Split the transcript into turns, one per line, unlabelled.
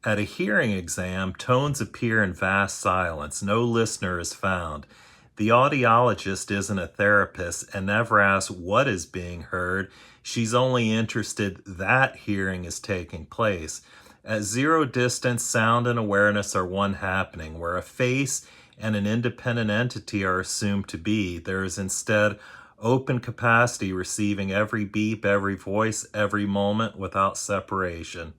At a hearing exam, tones appear in vast silence. No listener is found. The audiologist isn't a therapist and never asks what is being heard. She's only interested that hearing is taking place. At zero distance, sound and awareness are one happening. Where a face and an independent entity are assumed to be, there is instead open capacity receiving every beep, every voice, every moment without separation.